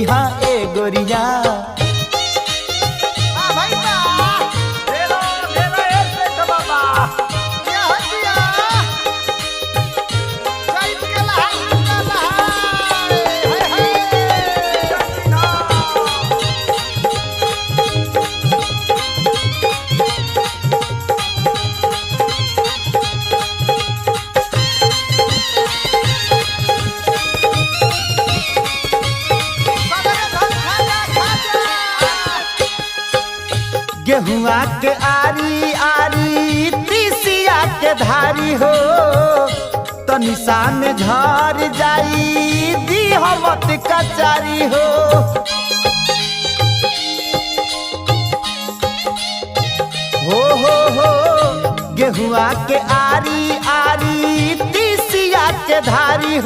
जइहा ए गोरिया। गेहुआ के आरी आरी तीसिया के धारी हो, तनिषा में झर जाई दी हमत कचारी हो। हो गेहुआ के आरी आरी तीसिया के धारी हो,